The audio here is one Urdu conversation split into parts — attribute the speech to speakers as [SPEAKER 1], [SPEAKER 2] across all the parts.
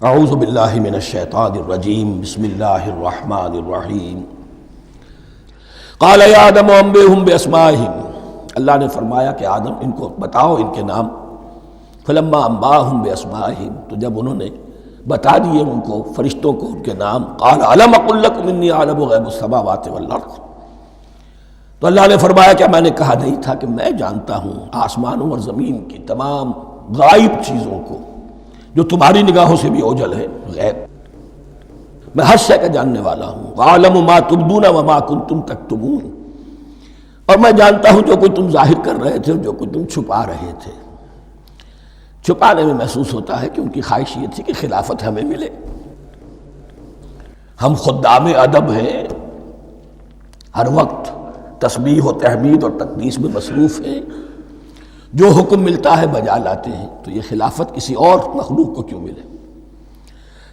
[SPEAKER 1] اعوذ باللہ من الشیطان الرجیم بسم اللہ الرحمن الرحیم قال یا آدم انبئہم باسمائہم، اللہ نے فرمایا کہ آدم ان کو بتاؤ ان کے نام. فلما انباہم باسمائہم، تو جب انہوں نے بتا دیے ان کو فرشتوں کو ان کے نام، قال الم اقل لکم انی اعلم غیب السماوات والارض، تو اللہ نے فرمایا کہ میں نے کہا نہیں تھا کہ میں جانتا ہوں آسمانوں اور زمین کی تمام غائب چیزوں کو جو تمہاری نگاہوں سے بھی اوجھل ہے، غیب، میں ہر شے کا جاننے والا ہوں. وَأَعْلَمُ مَا تُبْدُونَ وَمَا كُنْتُمْ تَكْتُمُونَ، اور میں جانتا ہوں جو کوئی تم ظاہر کر رہے تھے اور جو کوئی تم چھپا رہے تھے. چھپانے میں محسوس ہوتا ہے کہ ان کی خواہش یہ تھی کہ خلافت ہمیں ملے. ہم خدام ادب ہیں، ہر وقت تسبیح و تحمید اور تقدیس میں مصروف ہیں، جو حکم ملتا ہے بجا لاتے ہیں، تو یہ خلافت کسی اور مخلوق کو کیوں ملے؟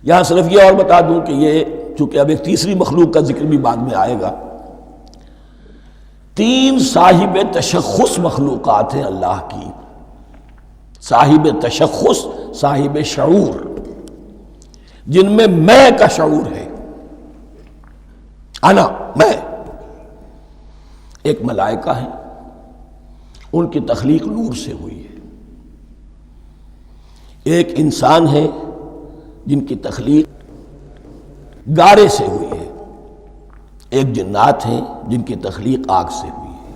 [SPEAKER 1] یہاں صرف یہ اور بتا دوں کہ یہ چونکہ اب ایک تیسری مخلوق کا ذکر بھی بعد میں آئے گا، 3 صاحب تشخص مخلوقات ہیں اللہ کی، صاحب تشخص، صاحب شعور، جن میں میں کا شعور ہے، انا، میں. ایک ملائکہ ہے، ان کی تخلیق نور سے ہوئی ہے. ایک انسان ہے جن کی تخلیق گارے سے ہوئی ہے. ایک جنات ہیں جن کی تخلیق آگ سے ہوئی ہے.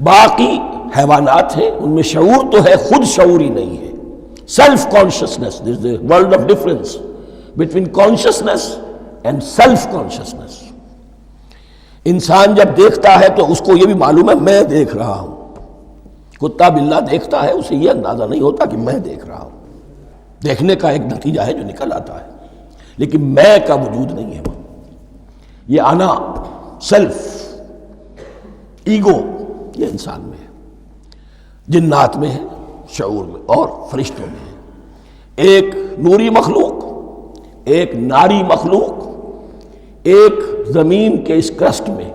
[SPEAKER 1] باقی حیوانات ہیں، ان میں شعور تو ہے، خود شعوری نہیں ہے. Self consciousness, there is a world of difference between consciousness and self consciousness. انسان جب دیکھتا ہے تو اس کو یہ بھی معلوم ہے میں دیکھ رہا ہوں. کتا بلہ دیکھتا ہے، اسے یہ اندازہ نہیں ہوتا کہ میں دیکھ رہا ہوں. دیکھنے کا ایک نتیجہ ہے جو نکل آتا ہے، لیکن میں کا وجود نہیں ہے. یہ انا، سیلف، ایگو، یہ انسان میں ہے، جنات میں ہے، شعور میں، اور فرشتوں میں ہے. ایک نوری مخلوق، ایک ناری مخلوق، ایک زمین کے اس کرسٹ میں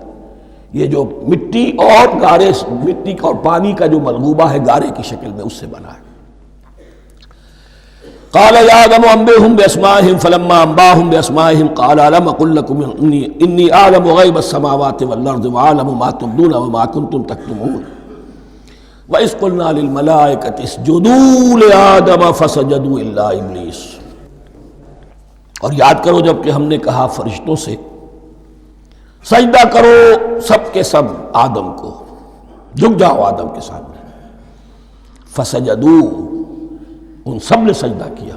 [SPEAKER 1] یہ جو مٹی اور گارے، مٹی کا اور پانی کا جو ملغوبہ ہے گارے کی شکل میں، اس سے بنا ہے. قال یا آدم انبئہم باسمائہم فلما انباہم باسمائہم قال الم اقل لکم انی اعلم غیب السماوات والارض واعلم ما تبدون وما کنتم تکتمون وَإِذْ قُلْنَا لِلْمَلَائِكَةِ اسْجُدُوا لِآدَمَ فَسَجَدُوا إِلَّا إِبْلِيسَ. اور یاد کرو جب کہ ہم نے کہا فرشتوں سے سجدہ کرو سب کے سب آدم کو، جھک جاؤ آدم کے سامنے. فسجدوا، ان سب نے سجدہ کیا،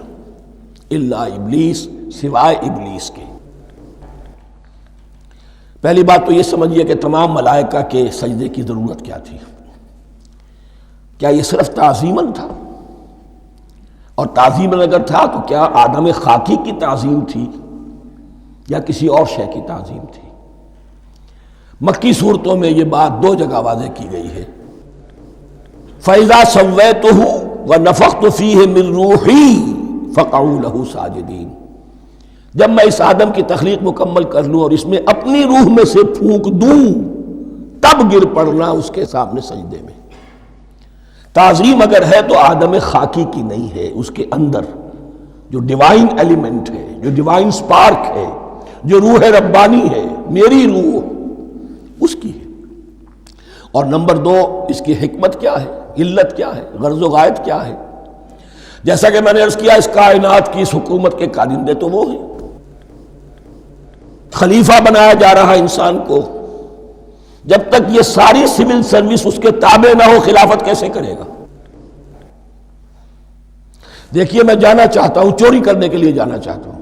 [SPEAKER 1] الا ابلیس، سوائے ابلیس کے. پہلی بات تو یہ سمجھیے کہ تمام ملائکہ کے سجدے کی ضرورت کیا تھی. کیا یہ صرف تعظیماً تھا؟ اور تعظیماً اگر تھا تو کیا آدم خاکی کی تعظیم تھی یا کسی اور شے کی تعظیم تھی؟ مکی صورتوں میں یہ بات 2 جگہ واضح کی گئی ہے. فَإِذَا سَوَّيْتُهُ وَنَفَخْتُ فِيهِ مِن رُوحِي فَقَعُوا لَهُ سَاجِدِينَ. جب میں اس آدم کی تخلیق مکمل کر لوں اور اس میں اپنی روح میں سے پھونک دوں، تب گر پڑنا اس کے سامنے سجدے میں. تعظیم اگر ہے تو آدم خاکی کی نہیں ہے، اس کے اندر جو ڈیوائن ایلیمنٹ ہے، جو ڈیوائن سپارک ہے، جو روح ربانی ہے، میری روح، اس کی ہے. اور نمبر 2، اس کی حکمت کیا ہے، علت کیا ہے، غرض و غایت کیا ہے؟ جیسا کہ میں نے عرض کیا، اس کائنات کی اس حکومت کے کارندے تو وہ ہیں. خلیفہ بنایا جا رہا انسان کو، جب تک یہ ساری سول سروس اس کے تابع نہ ہو، خلافت کیسے کرے گا؟ دیکھیے میں جانا چاہتا ہوں، چوری کرنے کے لیے جانا چاہتا ہوں،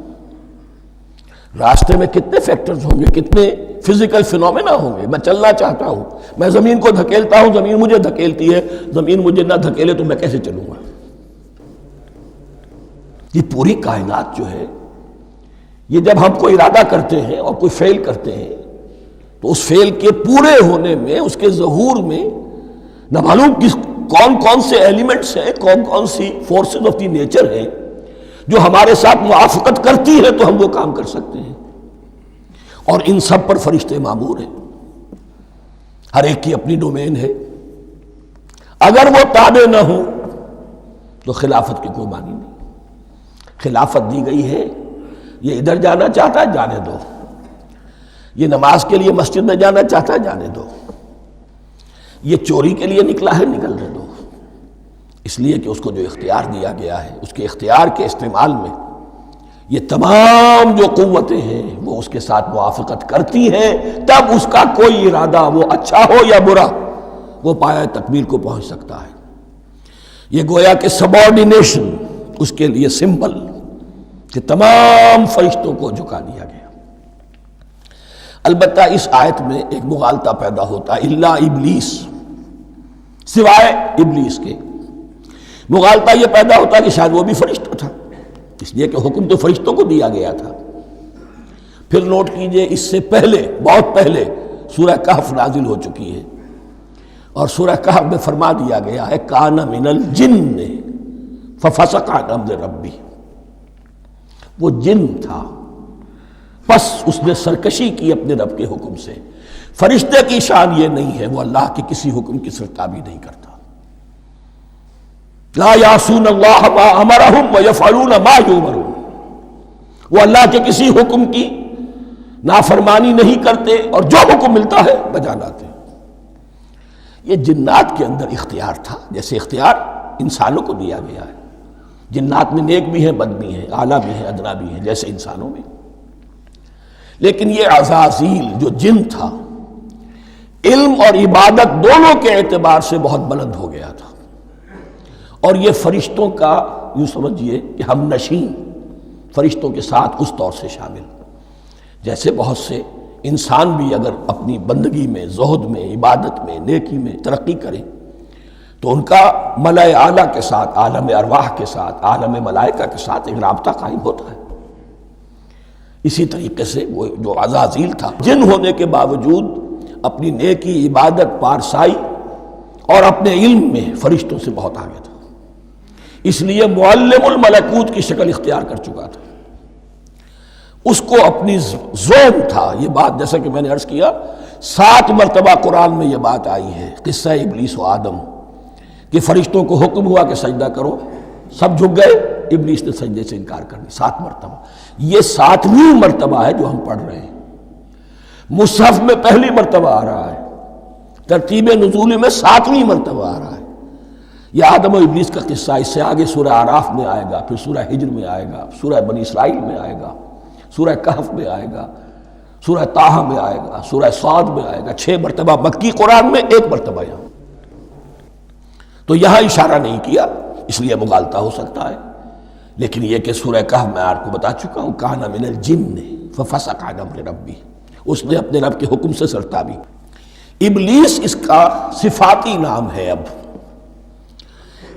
[SPEAKER 1] راستے میں کتنے فیکٹرز ہوں گے، کتنے فزیکل فینومینا ہوں گے. میں چلنا چاہتا ہوں، میں زمین کو دھکیلتا ہوں، زمین مجھے دھکیلتی ہے، زمین مجھے نہ دھکیلے تو میں کیسے چلوں گا؟ یہ پوری کائنات جو ہے، یہ جب ہم کوئی ارادہ کرتے ہیں اور کوئی فعل کرتے ہیں تو اس فعل کے پورے ہونے میں، اس کے ظہور میں نہ معلوم کون کون سے ایلیمنٹس ہیں، کون کون سی فورسز آف دی نیچر ہیں جو ہمارے ساتھ موافقت کرتی ہے تو ہم وہ کام کر سکتے ہیں. اور ان سب پر فرشتے مامور ہیں، ہر ایک کی اپنی ڈومین ہے. اگر وہ تابع نہ ہوں تو خلافت کی کوئی معنی نہیں. خلافت دی گئی ہے، یہ ادھر جانا چاہتا ہے جانے دو، یہ نماز کے لیے مسجد میں جانا چاہتا ہے جانے دو، یہ چوری کے لیے نکلا ہے نکلنے دو، اس لیے کہ اس کو جو اختیار دیا گیا ہے اس کے اختیار کے استعمال میں یہ تمام جو قوتیں ہیں وہ اس کے ساتھ موافقت کرتی ہیں، تب اس کا کوئی ارادہ وہ اچھا ہو یا برا وہ پایہ تکمیل کو پہنچ سکتا ہے۔ یہ گویا کہ سبارڈینیشن اس کے لیے سمبل کہ تمام فرشتوں کو جھکا دیا گیا۔ البتہ اس آیت میں ایک مغالطہ پیدا ہوتا ہے، الا ابلیس، سوائے ابلیس کے۔ مغالطہ یہ پیدا ہوتا ہے کہ شاید وہ بھی فرشتہ تھا، اس لیے کہ حکم تو فرشتوں کو دیا گیا تھا۔ پھر نوٹ کیجئے اس سے پہلے، بہت پہلے سورہ کہف نازل ہو چکی ہے، اور سورہ کہف میں فرما دیا گیا ہے کان من الجن ففسق عن امر ربی، وہ جن تھا پس اس نے سرکشی کی اپنے رب کے حکم سے۔ فرشتے کی شان یہ نہیں ہے، وہ اللہ کے کسی حکم کی سرتابی نہیں کرتا۔ لا یعصون اللہ ما امرہم ویفعلون ما یؤمرون، وہ اللہ کے کسی حکم کی نافرمانی نہیں کرتے اور جو حکم ملتا ہے بجا لاتے ہیں۔ یہ جنات کے اندر اختیار تھا جیسے اختیار انسانوں کو دیا گیا ہے۔ جنات میں نیک بھی ہیں بد بھی ہیں، اعلیٰ بھی ہیں ادنا بھی ہیں جیسے انسانوں میں، لیکن یہ عزازیل جو جن تھا علم اور عبادت دونوں کے اعتبار سے بہت بلند ہو گیا تھا، اور یہ فرشتوں کا یوں سمجھیے کہ ہم نشین، فرشتوں کے ساتھ اس طور سے شامل، جیسے بہت سے انسان بھی اگر اپنی بندگی میں، زہد میں، عبادت میں، نیکی میں ترقی کریں تو ان کا ملائے اعلیٰ کے ساتھ، عالم ارواح کے ساتھ، عالم ملائکہ کے ساتھ ایک رابطہ قائم ہوتا ہے۔ اسی طریقے سے وہ جو عزازیل تھا جن ہونے کے باوجود اپنی نیکی، عبادت، پارسائی اور اپنے علم میں فرشتوں سے بہت آگے تھا، اس لیے معلم الملکوت کی شکل اختیار کر چکا تھا۔ اس کو اپنی زوم تھا، یہ بات جیسا کہ میں نے عرض کیا 7 مرتبہ قرآن میں یہ بات آئی ہے، قصہ ابلیس و آدم، کہ فرشتوں کو حکم ہوا کہ سجدہ کرو، سب جھک گئے، ابلیس نے سجدے سے انکار کر دی 7 مرتبہ۔ یہ 7ویں مرتبہ ہے جو ہم پڑھ رہے ہیں، مصحف میں پہلی مرتبہ آ رہا ہے، ترتیب نزول میں 7ویں مرتبہ آ رہا ہے۔ یہ آدم و ابلیس کا قصہ اس سے آگے سورہ اعراف میں آئے گا، پھر سورہ ہجر میں آئے گا، سورہ بنی اسرائیل میں آئے گا، سورہ کہف میں آئے گا، سورہ طٰہٰ میں آئے گا، سورہ صاد میں آئے گا، 6 مرتبہ مکی قرآن میں، 1 مرتبہ یہاں۔ تو یہاں اشارہ نہیں کیا اس لیے مغالطہ ہو سکتا ہے، لیکن یہ کہ سورہ کہف میں آپ کو بتا چکا ہوں کان من الجن ففسق عن امر ربی، اس نے اپنے رب کے حکم سے سرتابی۔ ابلیس اس کا صفاتی نام ہے اب،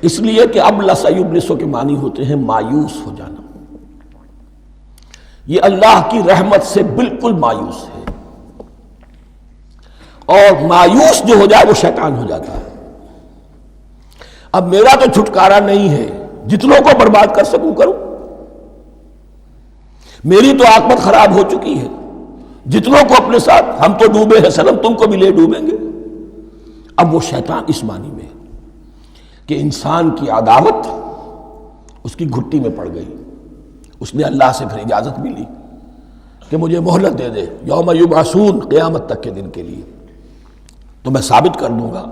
[SPEAKER 1] اس لیے کہ اب لسیبلسو کے معنی ہوتے ہیں مایوس ہو جانا، یہ اللہ کی رحمت سے بالکل مایوس ہے، اور مایوس جو ہو جائے وہ شیطان ہو جاتا ہے۔ اب میرا تو چھٹکارا نہیں ہے، جتنوں کو برباد کر سکوں کروں، میری تو عاقبت خراب ہو چکی ہے، جتنوں کو اپنے ساتھ، ہم تو ڈوبے ہیں سنم، تم کو بھی لے ڈوبیں گے۔ اب وہ شیطان اس معنی میں کہ انسان کی عداوت اس کی گھٹی میں پڑ گئی، اس نے اللہ سے پھر اجازت بھی لی کہ مجھے مہلت دے دے، یوم یبعثون، قیامت تک کے دن کے لیے، تو میں ثابت کر دوں گا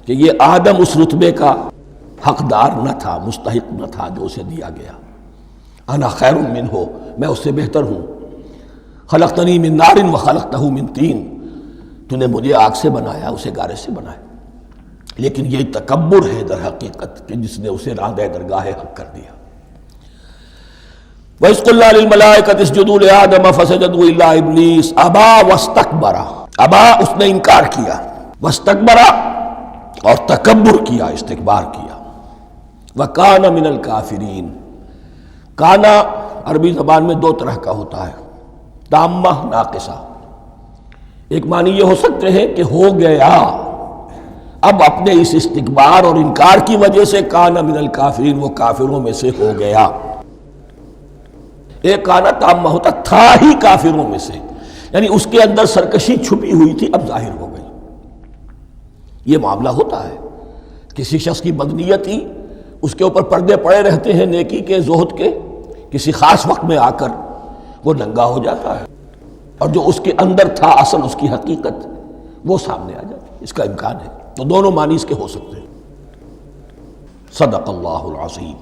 [SPEAKER 1] کہ یہ آدم اس رتبے کا حقدار نہ تھا، مستحق نہ تھا جو اسے دیا گیا۔ انا خیر منہ، میں اس سے بہتر ہوں، خلقتنی من نار وخلقتہ من طین، تو نے مجھے آگ سے بنایا، اسے گارے سے بنایا۔ لیکن یہ تکبر ہے در حقیقت کہ جس نے اسے راندہ درگاہ حق کر دیا۔ وَإِذْ قُلْنَا لِلْمَلَائِكَةِ اسْجُدُوا لِآدَمَ فَسَجَدُوا إِلَّا إِبْلِيسَ أَبَىٰ وَاسْتَكْبَرَ، ابا اس نے انکار کیا، واستکبر اور تکبر کیا، استکبار کیا، وَكَانَ مِنَ الْكَافِرِينَ۔ کانا عربی زبان میں 2 طرح کا ہوتا ہے، تامہ، ناقصہ۔ ایک معنی یہ ہو سکتے ہیں کہ ہو گیا، اب اپنے اس استکبار اور انکار کی وجہ سے کانا من الکافرین، وہ کافروں میں سے ہو گیا۔ ایک کانا تامہ ہوتا تھا ہی کافروں میں سے، یعنی اس کے اندر سرکشی چھپی ہوئی تھی، اب ظاہر ہو گئی۔ یہ معاملہ ہوتا ہے، کسی شخص کی بدنیتی اس کے اوپر پردے پڑے رہتے ہیں نیکی کے، زہد کے، کسی خاص وقت میں آ کر وہ ننگا ہو جاتا ہے، اور جو اس کے اندر تھا اصل اس کی حقیقت وہ سامنے آ جاتی ہے، اس کا امکان ہے۔ تو دونوں معنی اس کے ہو سکتے ہیں۔ صدق اللہ العظیم۔